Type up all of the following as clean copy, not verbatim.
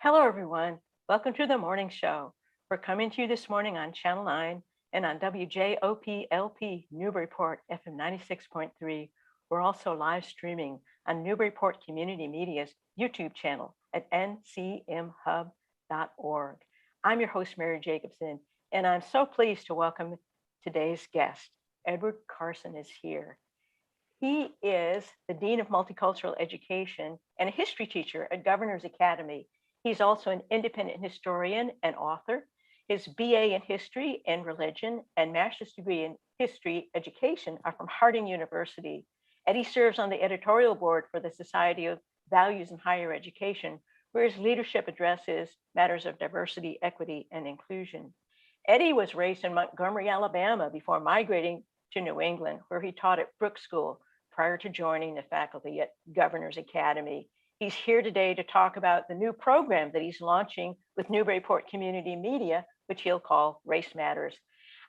Hello, everyone. Welcome to the morning show. We're coming to you this morning on Channel 9 and on WJOP LP Newburyport FM 96.3. We're also live streaming on Newburyport Community Media's YouTube channel at ncmhub.org. I'm your host, Mary Jacobsen, and I'm so pleased to welcome today's guest. Edward Carson is here. He is the Dean of Multicultural Education and a history teacher at Governor's Academy. He's also an independent historian and author. His BA in History and Religion and Master's degree in History Education are from Harding University. Eddie serves on the editorial board for the Society of Values in Higher Education, where his leadership addresses matters of diversity, equity, and inclusion. Eddie was raised in Montgomery, Alabama, before migrating to New England, where he taught at Brooks School prior to joining the faculty at Governor's Academy. He's here today to talk about the new program that he's launching with Newburyport Community Media, which he'll call Race Matters.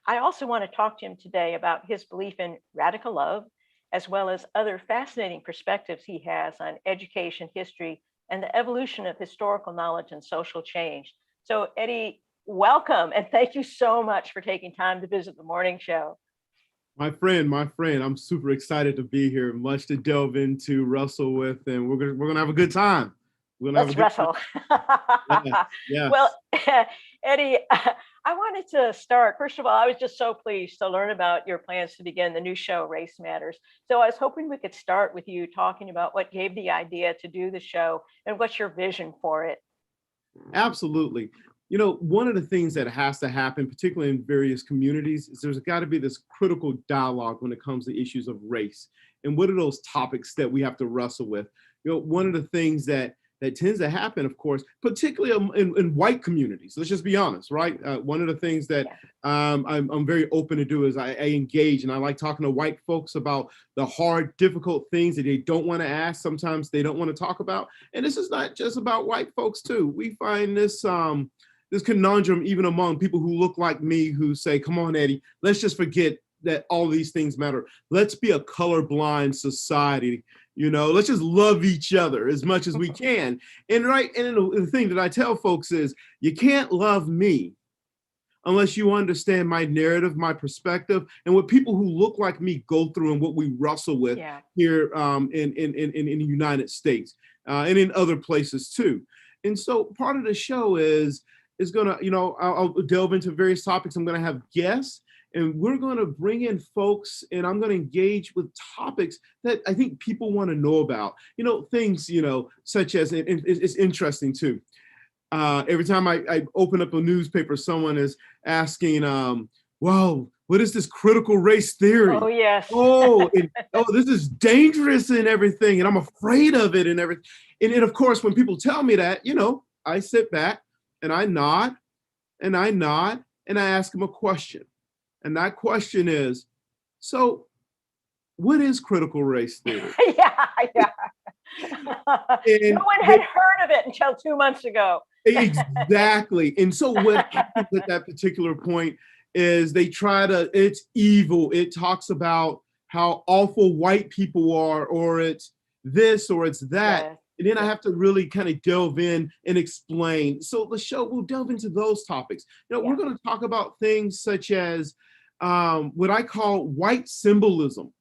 I also want to talk to him today about his belief in radical love, as well as other fascinating perspectives he has on education, history, and the evolution of historical knowledge and social change. So Eddie, welcome, and thank you so much for taking time to visit the morning show. My friend, I'm super excited to be here. Much to delve into, wrestle with, and we're gonna have a good time. Let's wrestle. Yes. Well, Eddie, I wanted to start. First of all, I was just so pleased to learn about your plans to begin the new show, Race Matters. So I was hoping we could start with you talking about what gave the idea to do the show and what's your vision for it. Absolutely. You know, one of the things that has to happen, particularly in various communities, is there's got to be this critical dialogue when it comes to issues of race. And what are those topics that we have to wrestle with? You know, one of the things that tends to happen, of course, particularly in white communities, let's just be honest, right? One of the things that I'm very open to do is I engage, and I like talking to white folks about the hard, difficult things that they don't want to ask. Sometimes they don't want to talk about. And this is not just about white folks too. We find this conundrum even among people who look like me, who say, come on, Eddie, let's just forget that all these things matter. Let's be a colorblind society. You know, let's just love each other as much as we can. And the thing that I tell folks is, you can't love me unless you understand my narrative, my perspective, and what people who look like me go through and what we wrestle with here in the United States and in other places too. And so part of the show is gonna, you know, I'll delve into various topics. I'm gonna have guests, and we're gonna bring in folks, and I'm gonna engage with topics that I think people want to know about. You know, things, you know, such as, and it's interesting too. Every time I open up a newspaper, someone is asking, wow, what is this critical race theory? Oh, yes. This is dangerous and everything, and I'm afraid of it and everything. And of course, when people tell me that, you know, I sit back and I nod and I ask them a question. And that question is, so what is critical race theory? Yeah. No one had heard of it until 2 months ago. Exactly. And so what happens at that particular point is it's evil. It talks about how awful white people are, or it's this, or it's that. Yes. And then I have to really kind of delve in and explain. So the show will delve into those topics. You know, we're going to talk about things such as what I call white symbolism.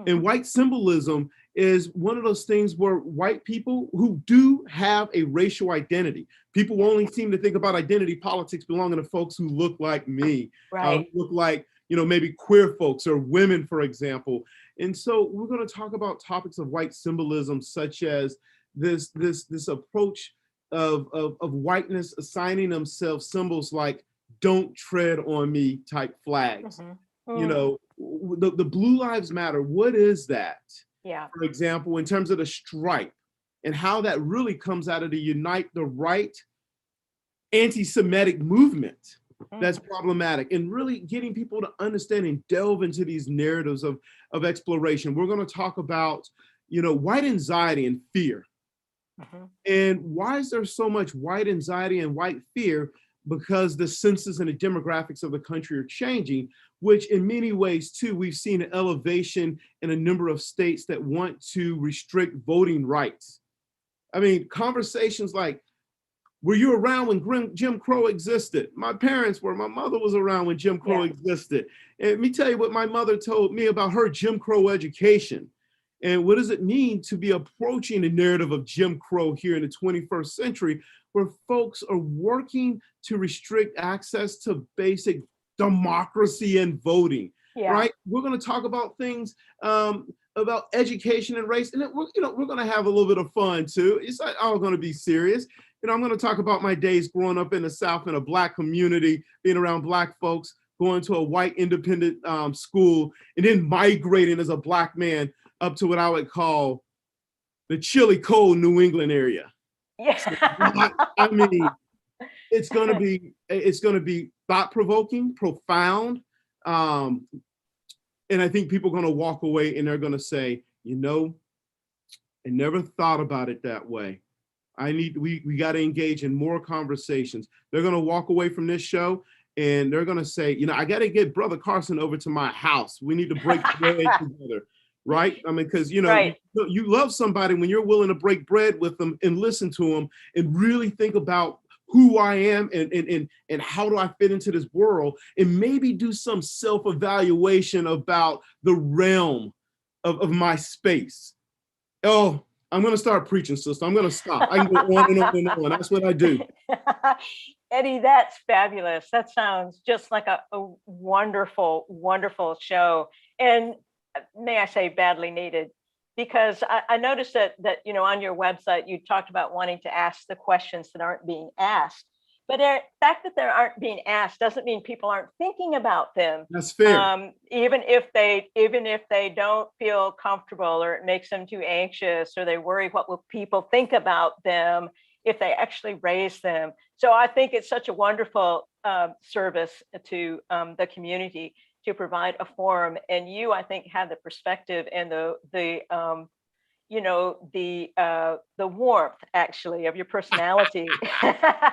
And white symbolism is one of those things where white people who do have a racial identity, people only seem to think about identity politics belonging to folks who look like me, look like, you know, maybe queer folks or women, for example. And so we're going to talk about topics of white symbolism, such as this approach of whiteness assigning themselves symbols like "don't tread on me" type flags. You know, the Blue Lives Matter, what is that? Yeah. For example, in terms of the stripe and how that really comes out of the Unite the Right anti-Semitic movement that's problematic, and really getting people to understand and delve into these narratives of exploration. We're going to talk about, you know, white anxiety and fear. And why is there so much white anxiety and white fear? Because the census and the demographics of the country are changing, which in many ways too, we've seen an elevation in a number of states that want to restrict voting rights. I mean, conversations like, Were you around when Jim Crow existed? My parents were. My mother was around when Jim Crow existed. And let me tell you what my mother told me about her Jim Crow education. And what does it mean to be approaching the narrative of Jim Crow here in the 21st century, where folks are working to restrict access to basic democracy and voting, right? We're going to talk about things about education and race, and then we're going to have a little bit of fun too. It's not all going to be serious. I'm going to talk about my days growing up in the South in a Black community, being around Black folks, going to a white independent school, and then migrating as a Black man up to what I would call the chilly, cold New England area. Yeah. So, I mean, it's going to be thought-provoking, profound, and I think people are going to walk away and they're going to say, I never thought about it that way. We got to engage in more conversations. They're going to walk away from this show and they're going to say, I got to get Brother Carson over to my house. We need to break bread together, right? I mean, because, you love somebody when you're willing to break bread with them and listen to them and really think about who I am and how do I fit into this world, and maybe do some self-evaluation about the realm of my space. Oh, I'm going to start preaching, sister. I'm going to stop. I can go on and on and on. That's what I do. Eddie, that's fabulous. That sounds just like a wonderful, wonderful show. And may I say badly needed, because I noticed that on your website, you talked about wanting to ask the questions that aren't being asked. But the fact that they aren't being asked doesn't mean people aren't thinking about them. That's fair. Even if they don't feel comfortable, or it makes them too anxious, or they worry what will people think about them if they actually raise them. So I think it's such a wonderful service to the community to provide a forum. And you, I think, have the perspective and the warmth, actually, of your personality to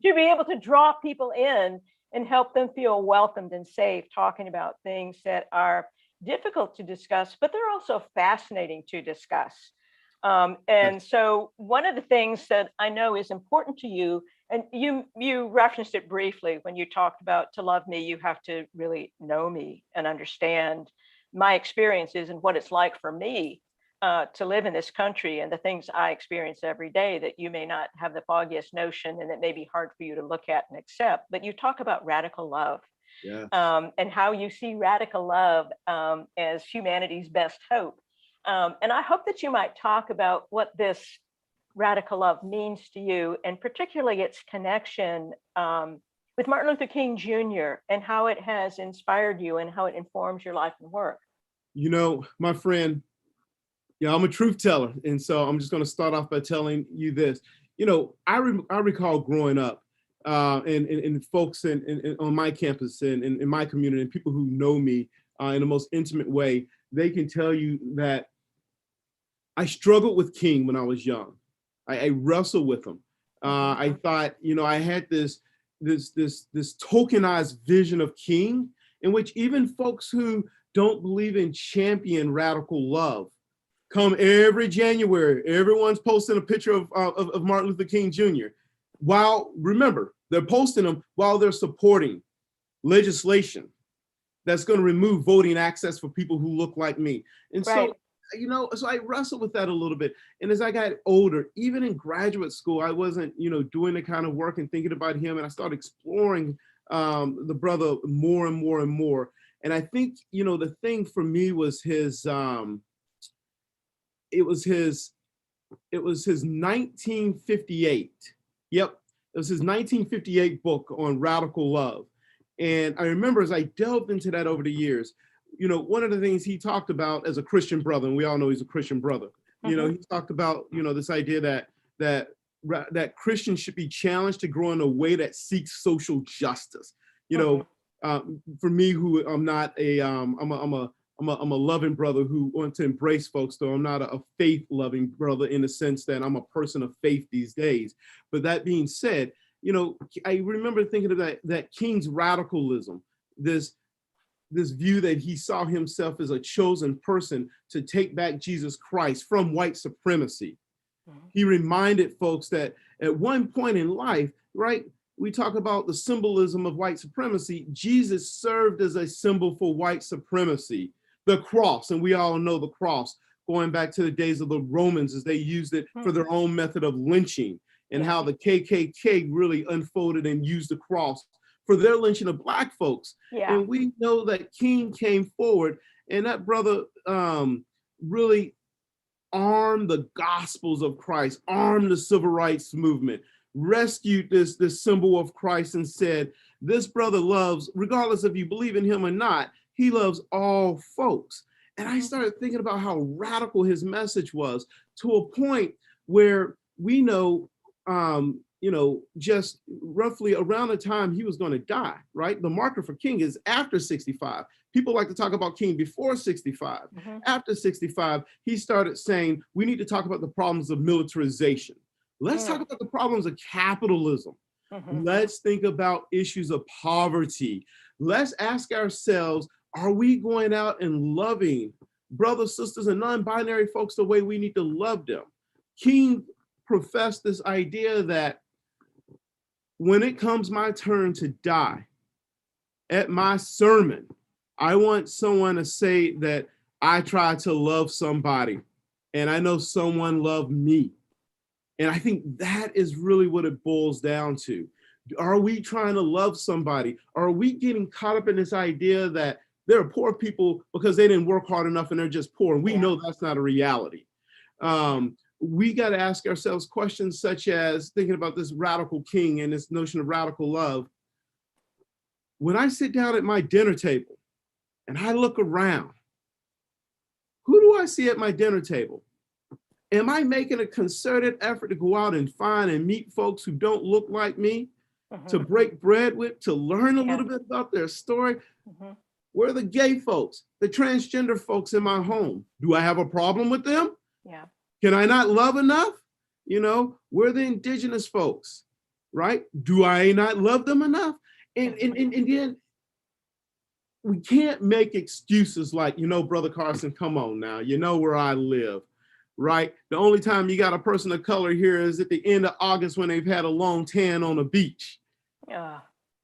be able to draw people in and help them feel welcomed and safe, talking about things that are difficult to discuss, but they're also fascinating to discuss. And so one of the things that I know is important to you, and you referenced it briefly when you talked about, to love me, you have to really know me and understand my experiences and what it's like for me to live in this country and the things I experience every day that you may not have the foggiest notion, and it may be hard for you to look at and accept. But you talk about radical love, and how you see radical love as humanity's best hope. And I hope that you might talk about what this radical love means to you, and particularly its connection with Martin Luther King Jr. and how it has inspired you and how it informs your life and work. My friend, I'm a truth teller. And so I'm just going to start off by telling you this. I recall growing up and folks on my campus and in my community, and people who know me in the most intimate way, they can tell you that I struggled with King when I was young. I wrestled with him. I thought, I had this tokenized vision of King, in which even folks who don't believe in champion radical love come every January. Everyone's posting a picture of Martin Luther King Jr. Remember, they're posting them while they're supporting legislation that's going to remove voting access for people who look like me. And so I wrestled with that a little bit. And as I got older, even in graduate school, I wasn't, doing the kind of work and thinking about him. And I started exploring the brother more and more and more. And I think, the thing for me was his, it was his 1958. Yep. It was his 1958 book on radical love. And I remember as I delved into that over the years, one of the things he talked about as a Christian brother, and we all know he's a Christian brother, he talked about, this idea that Christians should be challenged to grow in a way that seeks social justice. For me, who I'm not I'm a loving brother who wants to embrace folks, though I'm not a faith-loving brother in the sense that I'm a person of faith these days. But that being said, I remember thinking of that King's radicalism, this view that he saw himself as a chosen person to take back Jesus Christ from white supremacy. He reminded folks that At one point in life, right, we talk about the symbolism of white supremacy. Jesus served as a symbol for white supremacy, the cross, and we all know the cross, going back to the days of the Romans as they used it for their own method of lynching, and how the KKK really unfolded and used the cross for their lynching of Black folks. Yeah. And we know that King came forward, and that brother really armed the gospels of Christ, armed the civil rights movement, rescued this symbol of Christ, and said, this brother loves, regardless if you believe in him or not, he loves all folks. And I started thinking about how radical his message was, to a point where we know, just roughly around the time he was going to die, right? The marker for King is after 65. People like to talk about King before 65. After 65, he started saying, we need to talk about the problems of militarization. Let's talk about the problems of capitalism. Let's think about issues of poverty. Let's ask ourselves, are we going out and loving brothers, sisters, and non-binary folks the way we need to love them? King professed this idea that when it comes my turn to die, at my sermon, I want someone to say that I tried to love somebody and I know someone loved me. And I think that is really what it boils down to. Are we trying to love somebody? Are we getting caught up in this idea that there are poor people because they didn't work hard enough and they're just poor? And we know that's not a reality. We got to ask ourselves questions such as, thinking about this radical king and this notion of radical love. When I sit down at my dinner table and I look around, who do I see at my dinner table? Am I making a concerted effort to go out and find and meet folks who don't look like me, to break bread with, to learn a little bit about their story? Where are the gay folks, the transgender folks in my home? Do I have a problem with them? Yeah. Can I not love enough? Where are the indigenous folks, right? Do I not love them enough? And then we can't make excuses like, Brother Carson, come on now, you know where I live, right? The only time you got a person of color here is at the end of August when they've had a long tan on a beach.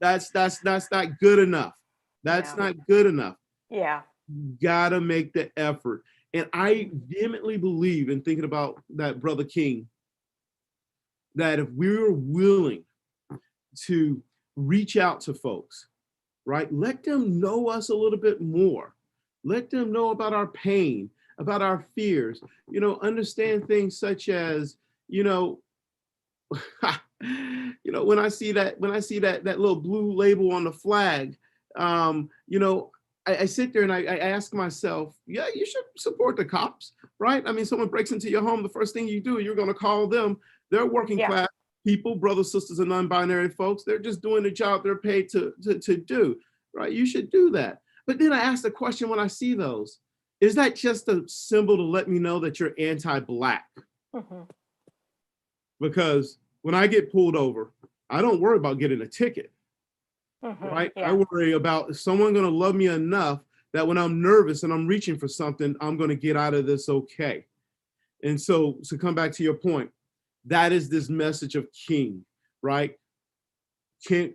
That's not good enough. That's not good enough. Yeah. You gotta make the effort. And I vehemently believe, in thinking about that brother King, that if we're willing to reach out to folks, right? Let them know us a little bit more. Let them know about our pain, about our fears, understand things such as, when I see that little blue label on the flag, I sit there and I ask myself, yeah, you should support the cops, right? I mean, someone breaks into your home, the first thing you do, you're going to call them. They're working class people, brothers, sisters, and non-binary folks. They're just doing the job they're paid to do, right? You should do that. But then I ask the question when I see those, is that just a symbol to let me know that you're anti-Black? Because when I get pulled over, I don't worry about getting a ticket. Right? I worry about, is someone going to love me enough that when I'm nervous and I'm reaching for something, I'm going to get out of this okay. And so to come back to your point, that is this message of King, right?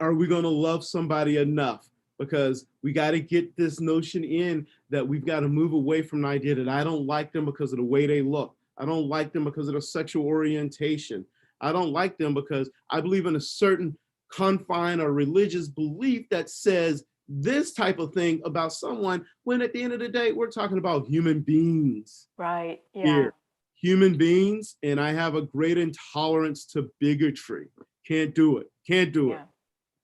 Are we going to love somebody enough? Because we got to get this notion in that we've got to move away from the idea that I don't like them because of the way they look. I don't like them because of their sexual orientation. I don't like them because I believe in a certain confine or religious belief that says this type of thing about someone, when at the end of the day, we're talking about human beings. Right. Yeah. Here. Human beings, and I have a great intolerance to bigotry. Can't do it.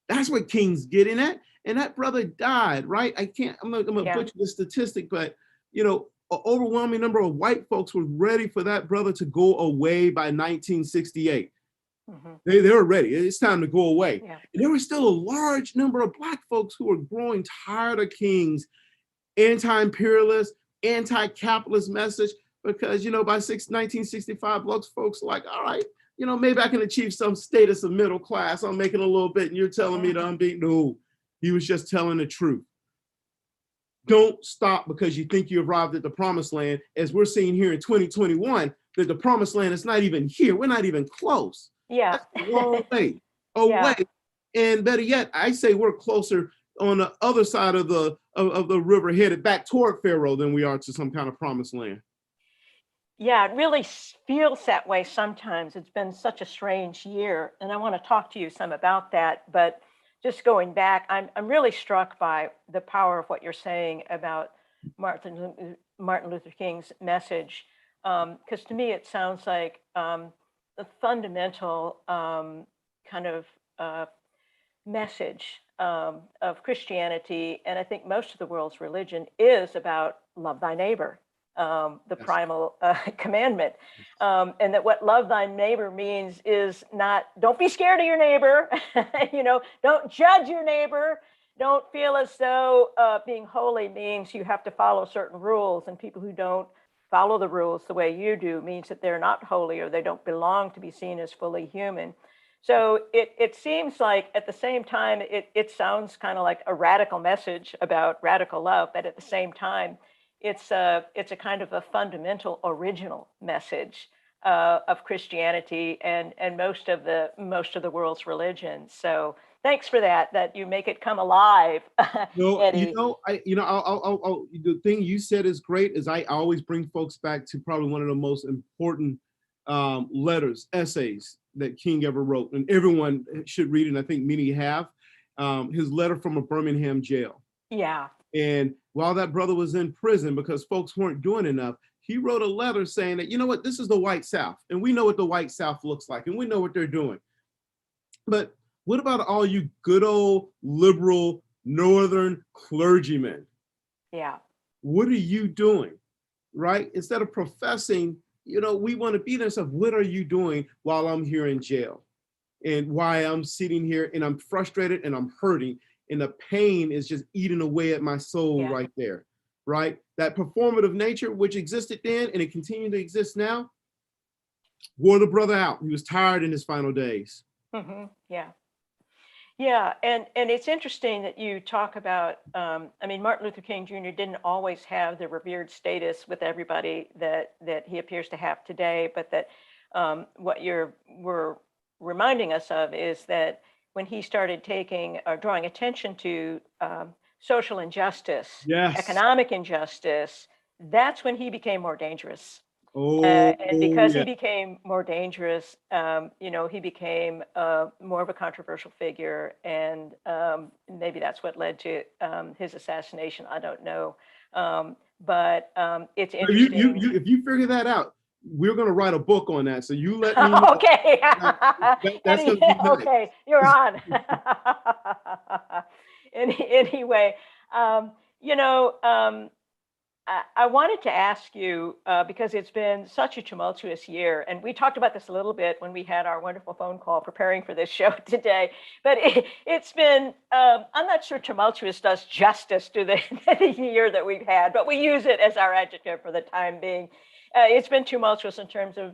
That's what King's getting at. And that brother died, right? I'm gonna butcher the statistic, but an overwhelming number of white folks were ready for that brother to go away by 1968. They were ready. It's time to go away. And there was still a large number of Black folks who were growing tired of King's anti-imperialist, anti-capitalist message, because, by 1965, Black folks like, all right, maybe I can achieve some status of middle class. I'm making a little bit and you're telling me that I'm being, no, he was just telling the truth. Don't stop because you think you arrived at the promised land, as we're seeing here in 2021, that the promised land is not even here. We're not even close. Yeah. That's a long way Yeah. away. And better yet, I say we're closer on the other side of the river, headed back toward Pharaoh, than we are to some kind of promised land. Yeah, it really feels that way sometimes. It's been such a strange year, and I want to talk to you some about that. But just going back, I'm really struck by the power of what you're saying about Martin Luther King's message, because to me it sounds like the fundamental kind of message of Christianity, and I think most of the world's religion is about love thy neighbor, the Yes. primal commandment. And that what love thy neighbor means is not, don't be scared of your neighbor, don't judge your neighbor, don't feel as though being holy means you have to follow certain rules, and people who don't follow the rules the way you do means that they're not holy or they don't belong to be seen as fully human. So it seems like at the same time, it sounds kind of like a radical message about radical love, but at the same time, it's a kind of a fundamental original message of Christianity and most of the world's religions. So thanks for that you make it come alive, No, Eddie. the thing you said is great. Is I always bring folks back to probably one of the most important essays that King ever wrote, and everyone should read it. And I think many have. His letter from a Birmingham jail. Yeah. And while that brother was in prison because folks weren't doing enough, he wrote a letter saying that, you know what, this is the white South, and we know what the white South looks like, and we know what they're doing. But what about all you good old liberal Northern clergymen? Yeah. What are you doing, right? Instead of professing, we want to be there. So what are you doing while I'm here in jail? And why I'm sitting here and I'm frustrated and I'm hurting and the pain is just eating away at my soul right there, right? That performative nature, which existed then and it continued to exist now, wore the brother out. He was tired in his final days. Mm-hmm. Yeah. Yeah, and it's interesting that you talk about, Martin Luther King Jr. didn't always have the revered status with everybody that he appears to have today, but that what we're reminding us of is that when he started drawing attention to social injustice, Yes. economic injustice, that's when he became more dangerous. Oh, and because yeah. he became more dangerous, he became more of a controversial figure, and maybe that's what led to his assassination. I don't know, but it's interesting. If you figure that out, we're going to write a book on that. So you let me know. Okay. That's going to be nice. Okay, you're on. Anyway, I wanted to ask you, because it's been such a tumultuous year, and we talked about this a little bit when we had our wonderful phone call preparing for this show today, but it's been, I'm not sure tumultuous does justice to the year that we've had, but we use it as our adjective for the time being. It's been tumultuous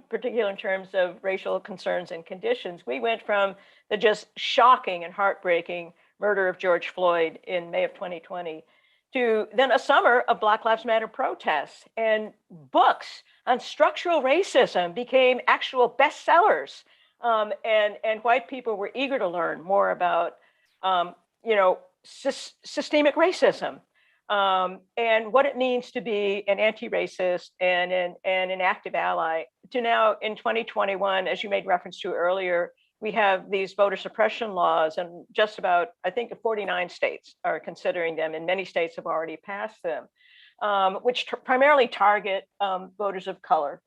particularly in terms of racial concerns and conditions. We went from the just shocking and heartbreaking murder of George Floyd in May of 2020 to then a summer of Black Lives Matter protests, and books on structural racism became actual bestsellers. And white people were eager to learn more about, systemic racism, and what it means to be an anti-racist and an active ally. To now in 2021, as you made reference to earlier, we have these voter suppression laws, and just about, I think, 49 states are considering them, and many states have already passed them, which primarily target voters of color.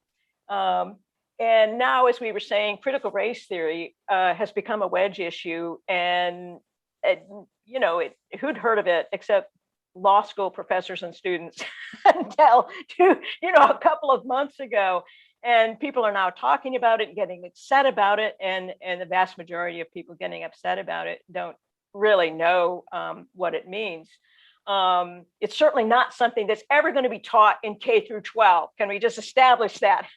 And now, as we were saying, critical race theory has become a wedge issue, and who'd heard of it except law school professors and students until a couple of months ago. And people are now talking about it, getting upset about it, and the vast majority of people getting upset about it don't really know what it means. It's certainly not something that's ever going to be taught in K through 12. Can we just establish that?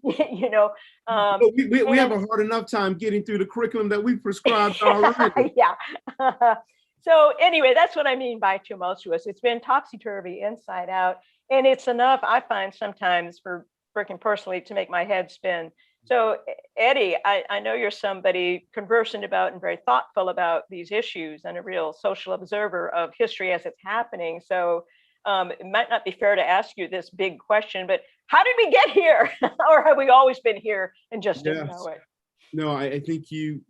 We have a hard enough time getting through the curriculum that we prescribed already. Yeah. So anyway, that's what I mean by tumultuous. It's been topsy-turvy inside out, and it's enough, I find, sometimes for working personally to make my head spin. So, Eddie, I know you're somebody conversant about and very thoughtful about these issues and a real social observer of history as it's happening. So, it might not be fair to ask you this big question, but how did we get here? Or have we always been here and just didn't know it? No, I think you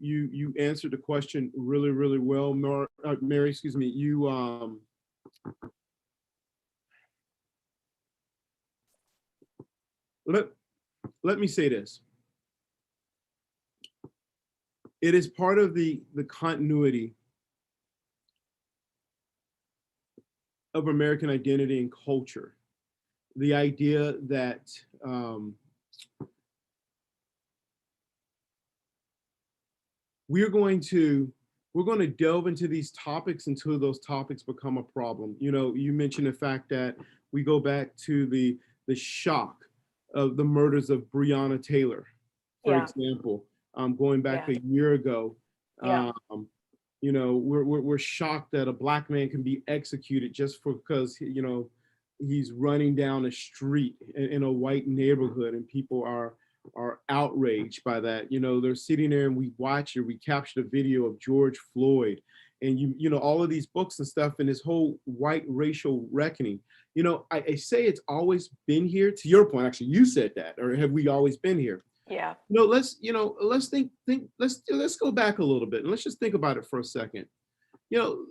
answered the question really, really well, Mary. Excuse me. Let me say this. It is part of the continuity of American identity and culture. The idea that we're going to delve into these topics until those topics become a problem. You know, you mentioned the fact that we go back to the shock of the murders of Breonna Taylor, for example, going back a year ago. You know, we're shocked that a Black man can be executed just because, you know, he's running down a street in a white neighborhood, and people are outraged by that. You know, they're sitting there and we watch or we capture the video of George Floyd, and you know, all of these books and stuff, and this whole white racial reckoning. You know, I say it's always been here. To your point, actually, you said that, or have we always been here? Yeah. No, let's go back a little bit and let's just think about it for a second. You know,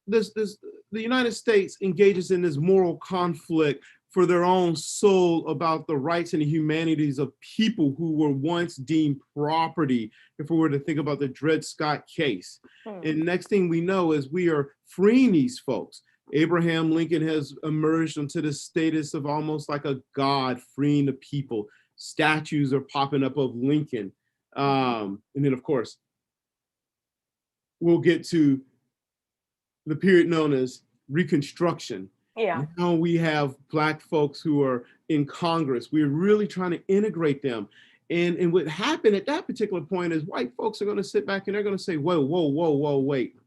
the United States engages in this moral conflict for their own soul about the rights and the humanities of people who were once deemed property, if we were to think about the Dred Scott case. And next thing we know is we are freeing these folks. Abraham Lincoln has emerged into the status of almost like a god, freeing the people. Statues are popping up of Lincoln. And then, of course, we'll get to the period known as Reconstruction. Yeah. Now we have Black folks who are in Congress. We're really trying to integrate them. And what happened at that particular point is white folks are going to sit back and they're going to say, whoa, wait.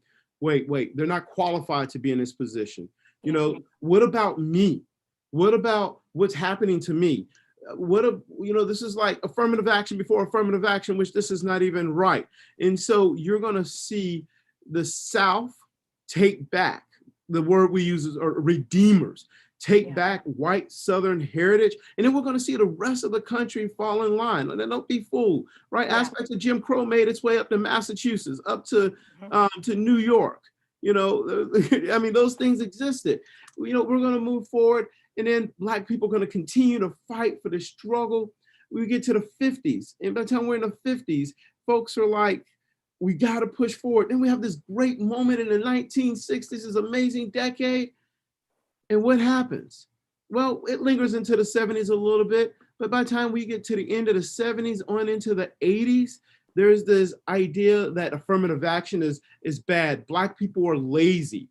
They're not qualified to be in this position. You know, what about me? What about what's happening to me? You know, this is like affirmative action before affirmative action, which this is not even right. And so you're going to see the South take back, the word we use is redeemers, take back white Southern heritage. And then we're going to see the rest of the country fall in line. And don't be fooled, right? Aspects of Jim Crow made its way up to Massachusetts, up to New York. You know, I mean, those things existed. You know, we're going to move forward. And then Black people are going to continue to fight for the struggle. We get to the 50s. And by the time we're in the 50s, folks are like, we got to push forward. Then we have this great moment in the 1960s, this amazing decade. And what happens? Well, it lingers into the 70s a little bit. But by the time we get to the end of the 70s on into the 80s, there's this idea that affirmative action is bad. Black people are lazy,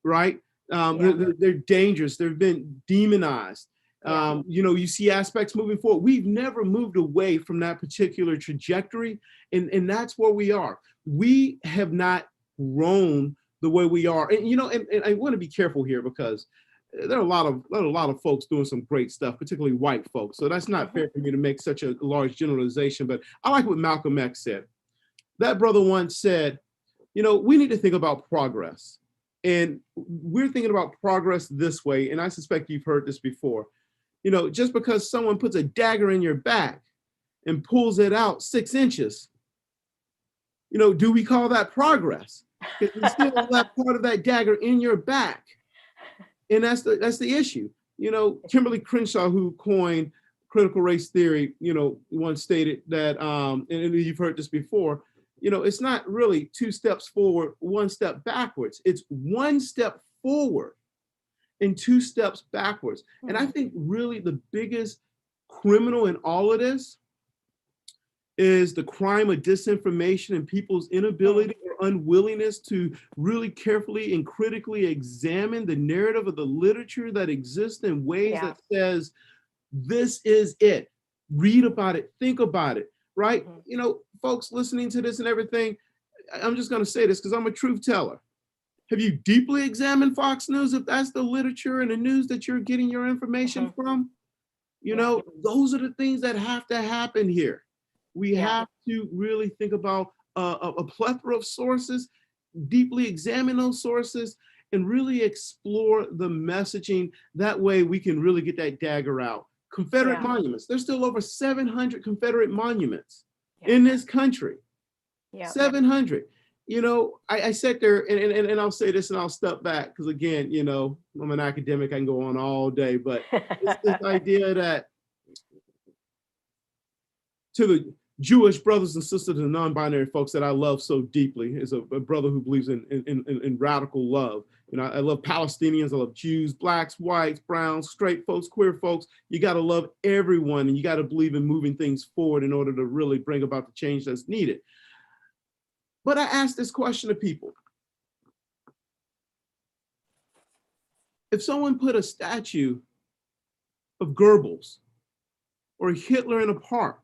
right? They're dangerous. They've been demonized. You know, you see aspects moving forward. We've never moved away from that particular trajectory. And that's where we are. We have not grown the way we are. And, you know, and I want to be careful here because there are a lot of folks doing some great stuff, particularly white folks. So that's not fair for me to make such a large generalization, but I like what Malcolm X said. That brother once said, you know, we need to think about progress. And we're thinking about progress this way. And I suspect you've heard this before. You know, just because someone puts a dagger in your back and pulls it out 6 inches, you know, do we call that progress? Because you still have that part of that dagger in your back. And that's the issue. You know, Kimberly Crenshaw, who coined critical race theory, you know, once stated that, and you've heard this before, you know, it's not really 2 steps forward, 1 step backwards. It's 1 step forward and 2 steps backwards. And I think really the biggest criminal in all of this is the crime of disinformation and people's inability or unwillingness to really carefully and critically examine the narrative of the literature that exists in ways that says, this is it. Read about it, think about it, right? You know, folks listening to this and everything, I'm just going to say this because I'm a truth teller. Have you deeply examined Fox News if that's the literature and the news that you're getting your information from? You know, those are the things that have to happen here. We have to really think about a plethora of sources, deeply examine those sources, and really explore the messaging. That way we can really get that dagger out. Confederate monuments. There's still over 700 Confederate monuments in this country. 700. You know, I sat there and I'll say this and I'll step back because again, you know, I'm an academic, I can go on all day, but it's this idea that to the Jewish brothers and sisters and non-binary folks that I love so deeply, is a brother who believes in radical love. You know, I love Palestinians, I love Jews, blacks, whites, browns, straight folks, queer folks. You got to love everyone, and you got to believe in moving things forward in order to really bring about the change that's needed. But I ask this question to people. If someone put a statue of Goebbels or Hitler in a park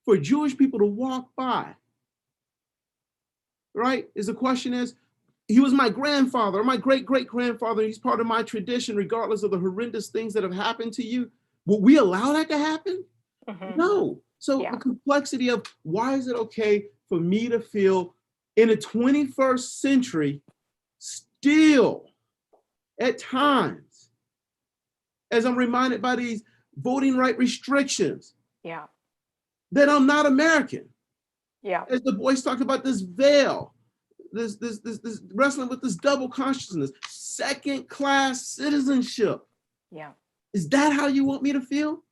for Jewish people to walk by, right? The question is, he was my grandfather or my great-great-grandfather, he's part of my tradition, regardless of the horrendous things that have happened to you. Will we allow that to happen? No. So the complexity of why is it okay for me to feel in the 21st century still at times, as I'm reminded by these voting right restrictions, that I'm not American. As the boys talked about this veil, this wrestling with this double consciousness, second class citizenship. Is that how you want me to feel?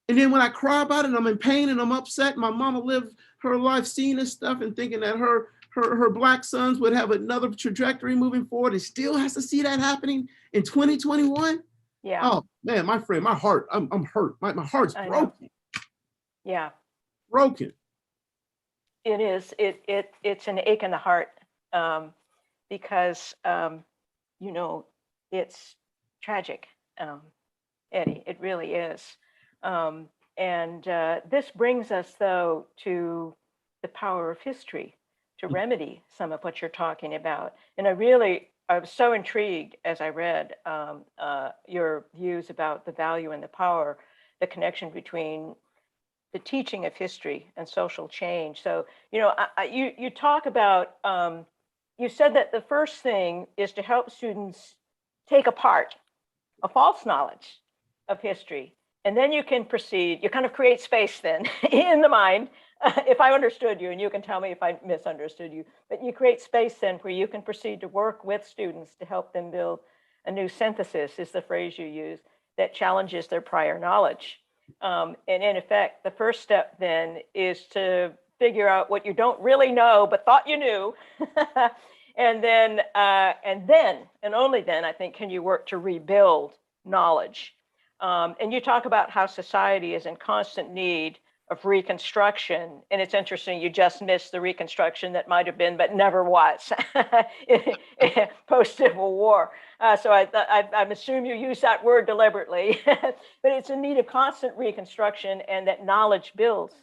And then when I cry about it and I'm in pain and I'm upset, my mama lived her life seeing this stuff and thinking that her black sons would have another trajectory moving forward and still has to see that happening in 2021. Oh man, my friend, my heart, I'm hurt. My heart's broken. Broken. It is. It's an ache in the heart because you know, it's tragic, Eddie. It really is. This brings us though to the power of history to remedy some of what you're talking about. And I was so intrigued as I read your views about the value and the power, the connection between the teaching of history and social change. So, you know, you talk about, you said that the first thing is to help students take apart a false knowledge of history. And then you can proceed, you kind of create space then in the mind, if I understood you, and you can tell me if I misunderstood you, but you create space then where you can proceed to work with students to help them build a new synthesis, is the phrase you use, that challenges their prior knowledge. And in effect, the first step then is to figure out what you don't really know, but thought you knew. and then only then, I think, can you work to rebuild knowledge. And you talk about how society is in constant need of reconstruction. And it's interesting, you just missed the reconstruction that might have been, but never was post-Civil War. So I assume you use that word deliberately, but it's in need of constant reconstruction, and that knowledge builds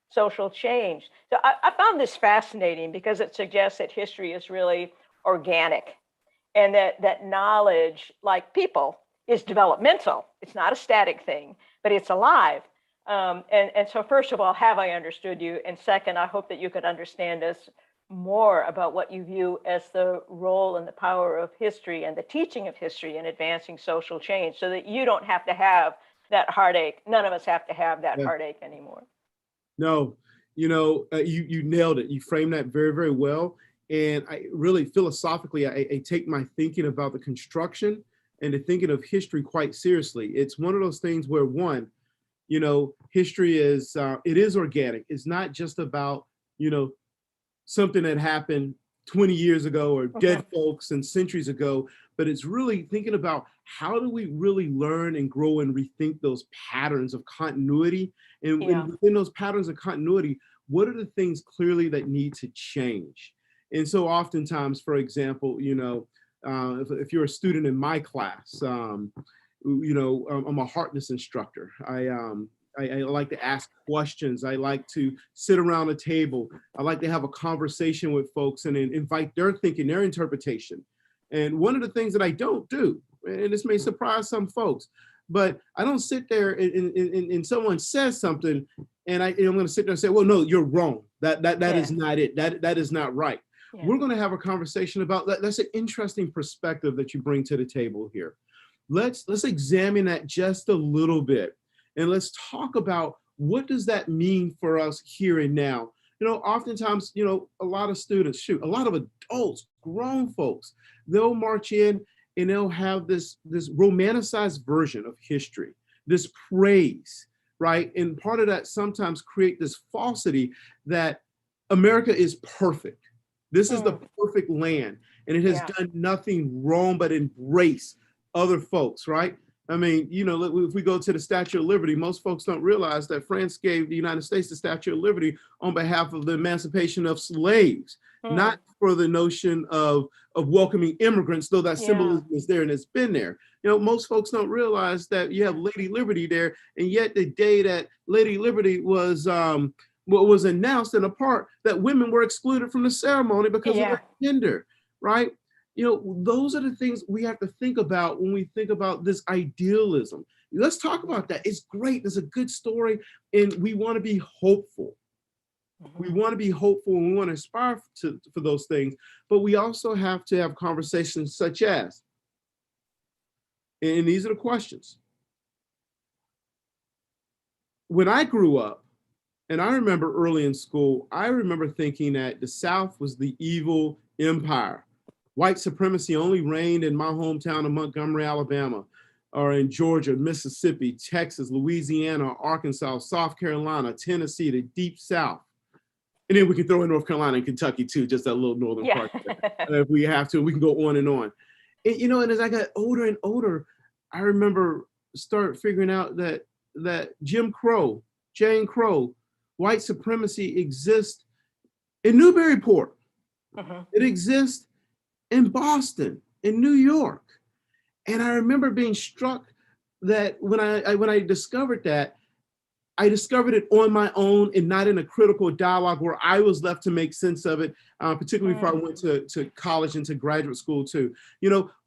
social change. So I found this fascinating because it suggests that history is really organic, and that knowledge, like people, is developmental. It's not a static thing, but it's alive. And so first of all, have I understood you? And second, I hope that you could understand us more about what you view as the role and the power of history and the teaching of history in advancing social change, so that you don't have to have that heartache. None of us have to have that heartache anymore. No, you know, you nailed it. You framed that very, very well. And I really philosophically, I take my thinking about the construction and the thinking of history quite seriously. It's one of those things where, one, you know, history is, it is organic. It's not just about, you know, something that happened 20 years ago or dead folks and centuries ago, but it's really thinking about how do we really learn and grow and rethink those patterns of continuity, and within those patterns of continuity, what are the things clearly that need to change? And so oftentimes, for example, you know, if you're a student in my class, you know, I'm a Harkness instructor. I like to ask questions. I like to sit around a table. I like to have a conversation with folks and invite their thinking, their interpretation. And one of the things that I don't do, and this may surprise some folks, but I don't sit there and someone says something and I'm going to sit there and say, well, no, you're wrong. That is not it. That is not right. Yeah. We're going to have a conversation about that. That's an interesting perspective that you bring to the table here. Let's examine that just a little bit, and let's talk about what does that mean for us here and now. Oftentimes, a lot of students, a lot of adults, grown folks, they'll march in and they'll have this romanticized version of history, this praise, right? And part of that sometimes create this falsity that America is perfect. This is the perfect land, and it has done nothing wrong but embrace other folks, right? I mean, if we go to the Statue of Liberty, most folks don't realize that France gave the United States the Statue of Liberty on behalf of the emancipation of slaves, not for the notion of welcoming immigrants, though that symbolism is there and it's been there. Most folks don't realize that you have Lady Liberty there, and yet the day that Lady Liberty was announced in a part, that women were excluded from the ceremony because of their gender, right? Those are the things we have to think about when we think about this idealism. Let's talk about that. It's great. It's a good story, and we want to be hopeful. We want to be hopeful, and we want to aspire for those things, but we also have to have conversations such as, and these are the questions. When I grew up, and I remember early in school, I remember thinking that the South was the evil empire. White supremacy only reigned in my hometown of Montgomery, Alabama, or in Georgia, Mississippi, Texas, Louisiana, Arkansas, South Carolina, Tennessee, the deep South. And then we can throw in North Carolina and Kentucky too, just that little northern part there, if we have to. We can go on and on. And, and as I got older and older, I remember start figuring out that Jim Crow, white supremacy exists in Newburyport. It exists in Boston, in New York. And I remember being struck that when I discovered that, I discovered it on my own and not in a critical dialogue where I was left to make sense of it, particularly before I went to college and to graduate school too.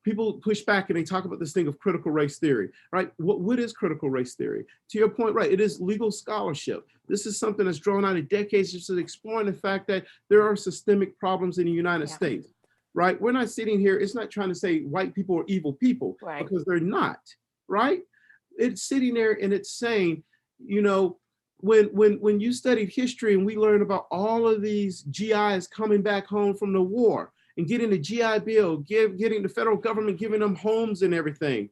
People push back and they talk about this thing of critical race theory, right? What is critical race theory? To your point, right, it is legal scholarship. This is something that's drawn out of decades just exploring the fact that there are systemic problems in the United States, right? We're not sitting here, it's not trying to say white people are evil people, because they're not, right? It's sitting there and it's saying, when you studied history and we learned about all of these GIs coming back home from the war and getting the GI Bill, getting the federal government giving them homes and everything,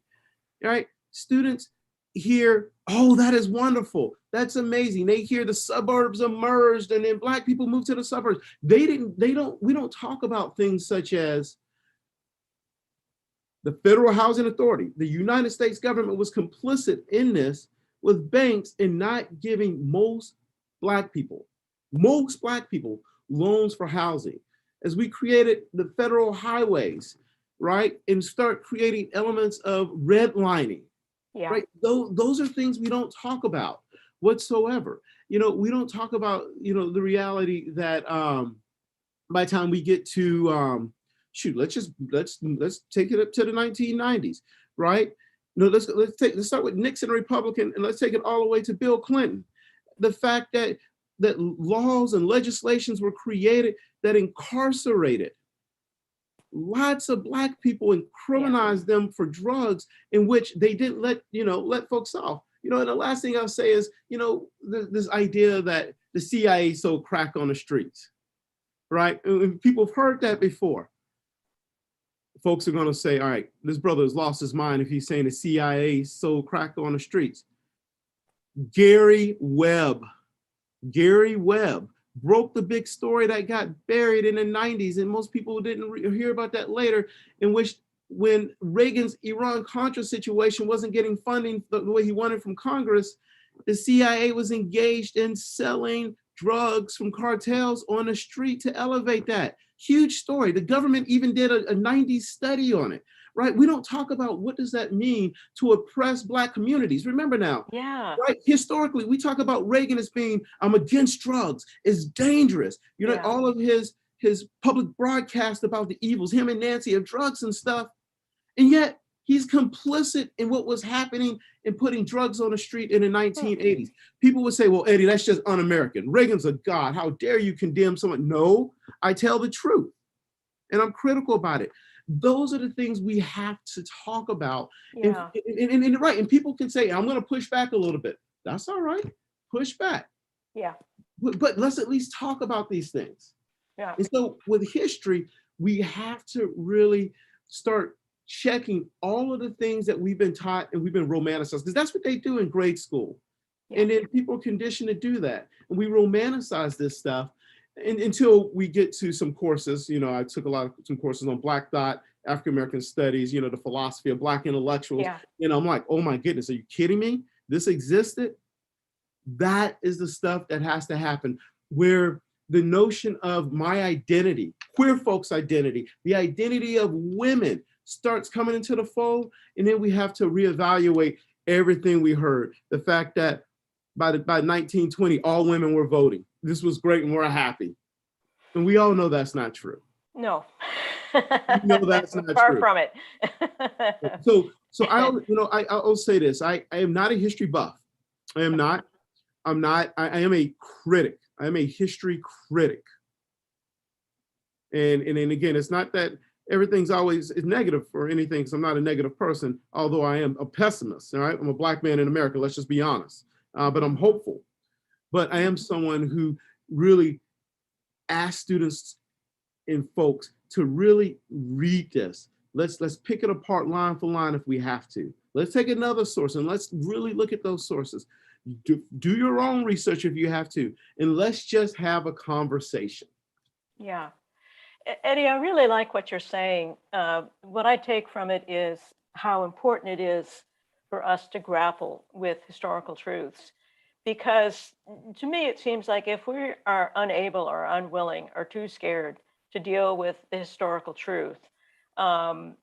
right? Students hear, oh, that is wonderful. That's amazing. They hear the suburbs emerged and then Black people moved to the suburbs. We don't talk about things such as the Federal Housing Authority. The United States government was complicit in this with banks in not giving most Black people loans for housing. As we created the federal highways, right, and start creating elements of redlining, right? Those are things we don't talk about whatsoever. We don't talk about, the reality that by the time we get to, let's take it up to the 1990s, right? Let's start with Nixon, Republican, and let's take it all the way to Bill Clinton. The fact that laws and legislations were created that incarcerated lots of Black people and criminalized them for drugs in which they didn't let folks off. And the last thing I'll say is, this idea that the CIA sold crack on the streets, right? And people have heard that before. Folks are going to say, all right, this brother has lost his mind if he's saying the CIA sold crack on the streets. Gary Webb broke the big story that got buried in the 90s, and most people didn't hear about that later, in which when Reagan's Iran-Contra situation wasn't getting funding the way he wanted from Congress, the CIA was engaged in selling drugs from cartels on the street to elevate that. Huge story. The government even did a 90s study on it, right? We don't talk about what does that mean to oppress Black communities. Remember now, right? Historically, we talk about Reagan as being, I'm against drugs, it's dangerous. All of his public broadcast about the evils, him and Nancy, of drugs and stuff. And yet He's complicit in what was happening in putting drugs on the street in the Hmm. 1980s. People would say, well, Eddie, that's just un-American. Reagan's a god. How dare you condemn someone? No, I tell the truth. And I'm critical about it. Those are the things we have to talk about. Yeah. And right. And people can say, I'm going to push back a little bit. That's all right. Push back. Yeah. But let's at least talk about these things. Yeah. And so with history, we have to really start checking all of the things that we've been taught and we've been romanticized, because that's what they do in grade school. Yeah. And then people are conditioned to do that. And we romanticize this stuff until we get to some courses. You know, I took some courses on Black Thought, African American Studies, you know, the philosophy of Black intellectuals. Yeah. And I'm like, oh my goodness, are you kidding me? This existed? That is the stuff that has to happen, where the notion of my identity, queer folks' identity, the identity of women starts coming into the fold. And then we have to reevaluate everything we heard. The fact that by 1920, all women were voting. This was great and we're happy. And we all know that's not true. No. No, that's not far true. from it. So I'll say this. I am not a history buff. I am not. I am a critic. I am a history critic. And again, it's not that everything's always is negative or anything, because I'm not a negative person, although I am a pessimist. All right. I'm a Black man in America. Let's just be honest. But I'm hopeful. But I am someone who really asks students and folks to really read this. Let's pick it apart line for line if we have to. Let's take another source and let's really look at those sources. Do your own research if you have to, and let's just have a conversation. Yeah. Eddie, I really like what you're saying. What I take from it is how important it is for us to grapple with historical truths. Because to me, it seems like if we are unable or unwilling or too scared to deal with the historical truth, then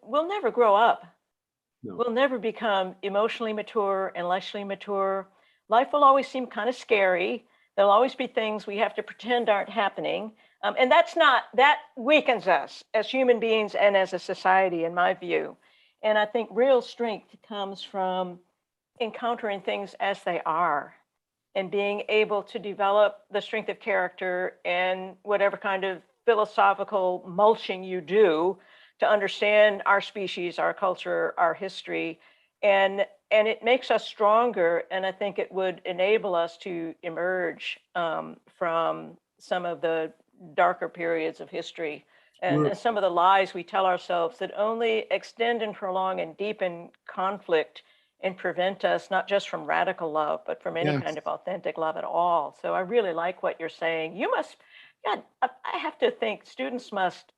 we'll never grow up. No. We'll never become emotionally mature, intellectually mature. Life will always seem kind of scary. There'll always be things we have to pretend aren't happening. And that weakens us as human beings and as a society, in my view. And I think real strength comes from encountering things as they are and being able to develop the strength of character and whatever kind of philosophical mulching you do to understand our species, our culture, our history. And it makes us stronger. And I think it would enable us to emerge from some of the darker periods of history and some of the lies we tell ourselves that only extend and prolong and deepen conflict and prevent us not just from radical love, but from any kind of authentic love at all. So I really like what you're saying. You must, God, I have to think students must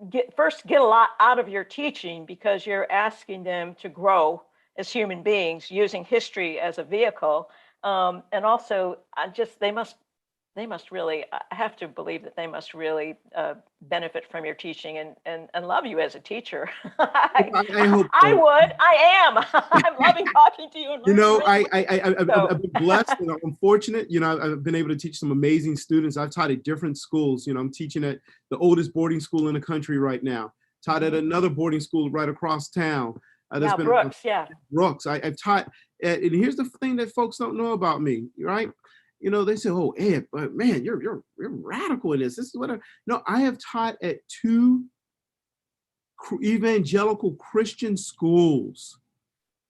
get a lot out of your teaching, because you're asking them to grow as human beings using history as a vehicle. And also, they must really, I have to believe that they must really benefit from your teaching and love you as a teacher. I hope so. I am. I'm loving talking to you. You know, I've been blessed and I'm fortunate. You know, I've been able to teach some amazing students. I've taught at different schools. You know, I'm teaching at the oldest boarding school in the country right now. Taught at another boarding school right across town. Brooks. I've taught, and here's the thing that folks don't know about me, right? You know, they say, "Oh, Ed, but man, you're radical in this. This is what No, I have taught at 2 evangelical Christian schools,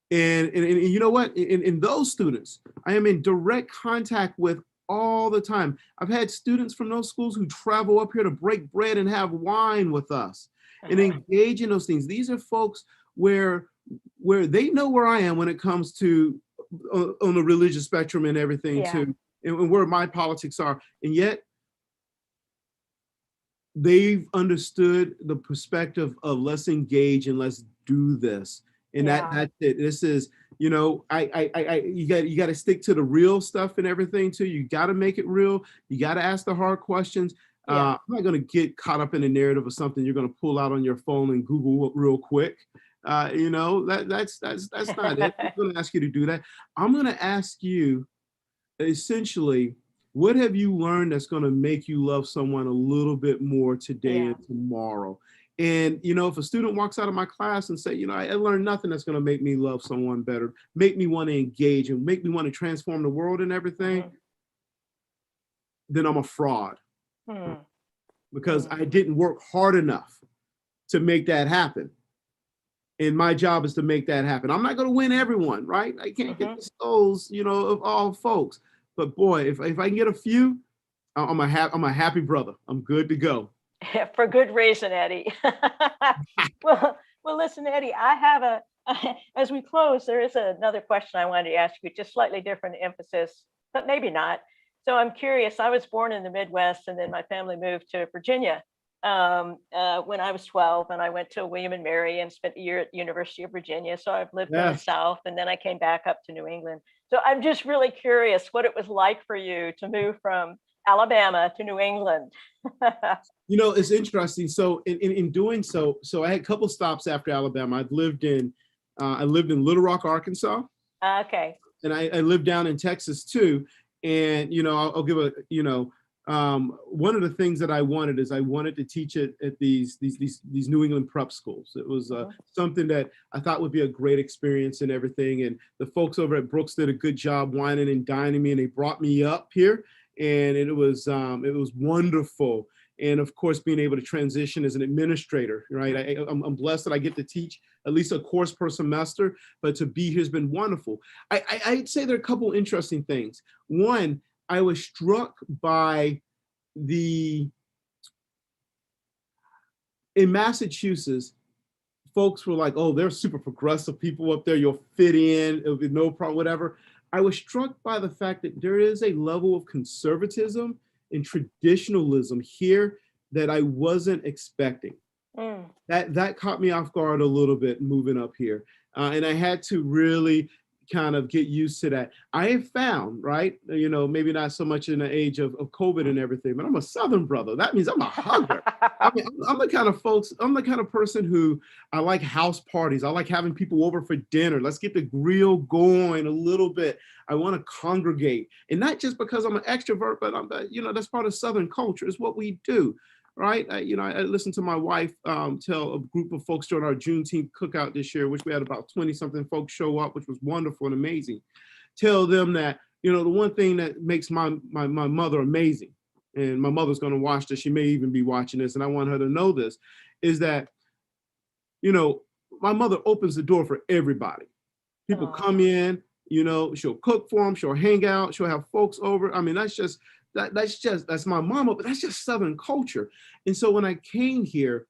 and you know what? In those students, I am in direct contact with all the time. I've had students from those schools who travel up here to break bread and have wine with us and engage in those things. These are folks where they know where I am when it comes to on the religious spectrum and everything too. And where my politics are, and yet they've understood the perspective of let's engage and let's do this. And that's it. This is, you know, you got to stick to the real stuff and everything too. You got to make it real. You got to ask the hard questions. I'm not going to get caught up in a narrative of something you're going to pull out on your phone and Google real quick. You know, that's not it. I'm going to ask you to do that. I'm going to ask you, essentially, what have you learned that's going to make you love someone a little bit more today and tomorrow? And, if a student walks out of my class and say, I learned nothing that's going to make me love someone better, make me want to engage and make me want to transform the world and everything, then I'm a fraud because I didn't work hard enough to make that happen. And my job is to make that happen. I'm not going to win everyone, right? I can't get the souls, of all folks. But boy, if I can get a few, I'm a happy brother. I'm good to go. For good reason, Eddie. well, listen, Eddie, I have as we close, there is another question I wanted to ask you, just slightly different emphasis, but maybe not. So I'm curious, I was born in the Midwest and then my family moved to Virginia when I was 12, and I went to William and Mary and spent a year at the University of Virginia. So I've lived in the South, and then I came back up to New England. So I'm just really curious what it was like for you to move from Alabama to New England. It's interesting. So in doing so I had a couple stops after Alabama. I lived in Little Rock, Arkansas. Okay. And I lived down in Texas too. And I'll give one of the things that I wanted is I wanted to teach at these New England prep schools. It was something that I thought would be a great experience and everything. And the folks over at Brooks did a good job wining and dining me, and they brought me up here. And it was wonderful. And of course, being able to transition as an administrator, right? I'm blessed that I get to teach at least a course per semester, but to be here has been wonderful. I'd say there are a couple interesting things. One, I was struck by in Massachusetts, folks were like, oh, they're super progressive people up there. You'll fit in, it'll be no problem, whatever. I was struck by the fact that there is a level of conservatism and traditionalism here that I wasn't expecting. That caught me off guard a little bit moving up here. And I had to really kind of get used to that. I have found, right, maybe not so much in the age of COVID and everything, but I'm a Southern brother. That means I'm a hugger. I mean, I'm the kind of person who I like house parties. I like having people over for dinner. Let's get the grill going a little bit. I want to congregate. And not just because I'm an extrovert, but that's part of Southern culture. It's what we do. Right. I listened to my wife tell a group of folks during our Juneteenth cookout this year, which we had about 20 something folks show up, which was wonderful and amazing. Tell them that, the one thing that makes my mother amazing, and my mother's going to watch this, she may even be watching this, and I want her to know this, is that, my mother opens the door for everybody. People come in, she'll cook for them, she'll hang out, she'll have folks over. I mean, that's my mama, but that's just Southern culture. And so when I came here,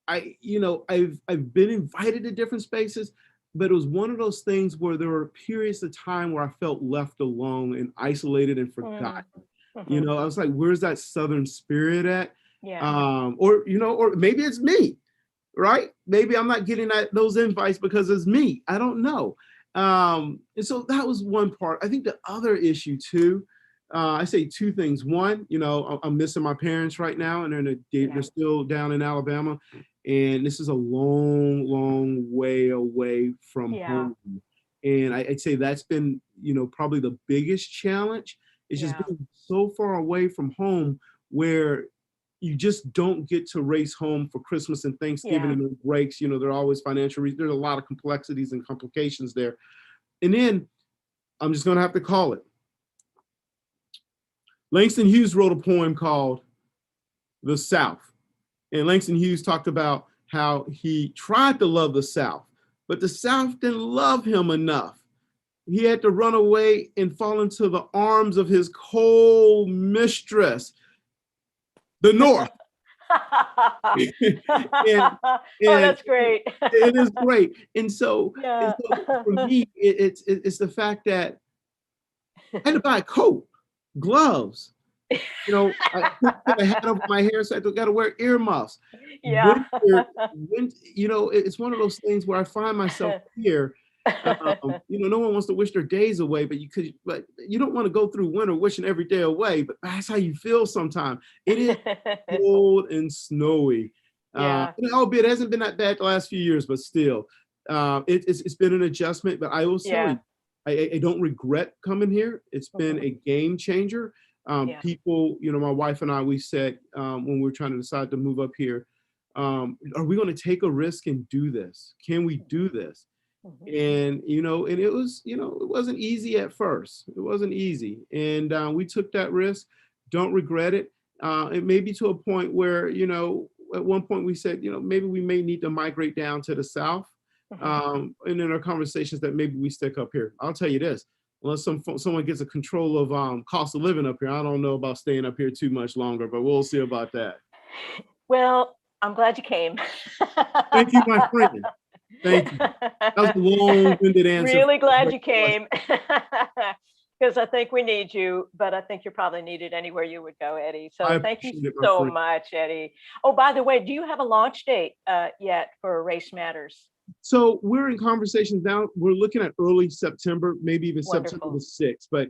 I've been invited to different spaces, but it was one of those things where there were periods of time where I felt left alone and isolated and forgotten. I was like, where's that Southern spirit at? Yeah. Or maybe it's me, right? Maybe I'm not getting those invites because it's me. I don't know. And so that was one part. I think the other issue too, I say two things. One, I'm missing my parents right now, and they're still down in Alabama, and this is a long, long way away from home. And I'd say that's been, probably the biggest challenge is just being so far away from home where you just don't get to race home for Christmas and Thanksgiving and the breaks. There are always financial reasons. There's a lot of complexities and complications there. And then I'm just going to have to call it. Langston Hughes wrote a poem called The South. And Langston Hughes talked about how he tried to love the South, but the South didn't love him enough. He had to run away and fall into the arms of his cold mistress, the North. and that's great. It is great. And so for me, it's the fact that I had to buy a coat, gloves, I put a hat over my hair, so I got to wear earmuffs. Yeah. It's one of those things where I find myself here. No one wants to wish their days away, but you don't want to go through winter wishing every day away, but that's how you feel sometimes. It is cold and snowy. Albeit it hasn't been that bad the last few years, but still, it's been an adjustment. But I will say, I don't regret coming here. It's been a game changer. People, my wife and I, we said when we were trying to decide to move up here, Are we going to take a risk and do this? Can we do this? And, and it was, it wasn't easy at first. It wasn't easy. And we took that risk. Don't regret it. It may be to a point where, at one point we said, maybe we may need to migrate down to the South. And in our conversations that maybe we stick up here. I'll tell you this, unless someone gets a control of cost of living up here, I don't know about staying up here too much longer, but we'll see about that. Well, I'm glad you came. Thank you, my friend. Thank you. That was a long-winded answer. Really glad you came, because I think we need you, but I think you're probably needed anywhere you would go, Eddie. So thank you so much, Eddie. Oh, by the way, do you have a launch date yet for Race Matters? So we're in conversations now. We're looking at early September, maybe even September the 6th, but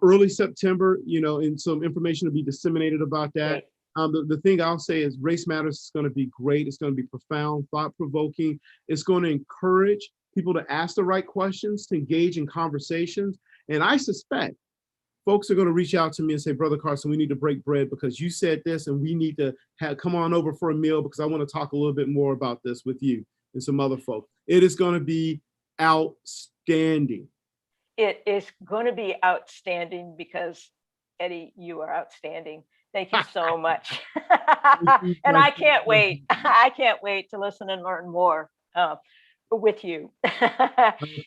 early September, and some information will be disseminated about that. The thing I'll say is Race Matters is going to be great. It's going to be profound, thought-provoking. It's going to encourage people to ask the right questions, to engage in conversations. And I suspect folks are going to reach out to me and say, Brother Carson, we need to break bread because you said this, and we need to come on over for a meal because I want to talk a little bit more about this with you and some other folks. It is going to be outstanding. It is going to be outstanding because, Eddie, you are outstanding. Thank you so much. And I can't wait. I can't wait to listen and learn more with you.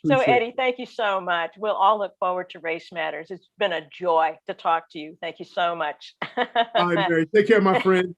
So, Eddie, thank you so much. We'll all look forward to Race Matters. It's been a joy to talk to you. Thank you so much. All right, Mary. Take care, my friend.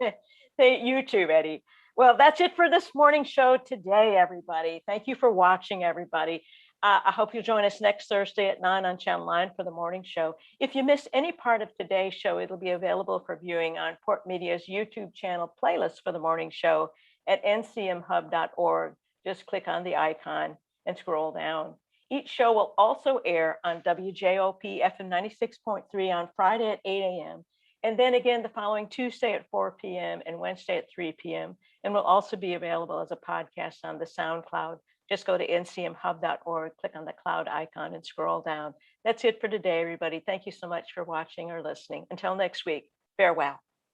You too, Eddie. Well, that's it for this morning show today, everybody. Thank you for watching, everybody. I hope you'll join us next Thursday at 9 on Channel 9 for the morning show. If you missed any part of today's show, it'll be available for viewing on Port Media's YouTube channel playlist for the morning show at ncmhub.org. Just click on the icon and scroll down. Each show will also air on WJOP FM 96.3 on Friday at 8 a.m. and then again the following Tuesday at 4 p.m. and Wednesday at 3 p.m. and will also be available as a podcast on the SoundCloud. Just go to ncmhub.org, click on the cloud icon and scroll down. That's it for today, everybody. Thank you so much for watching or listening. Until next week, farewell.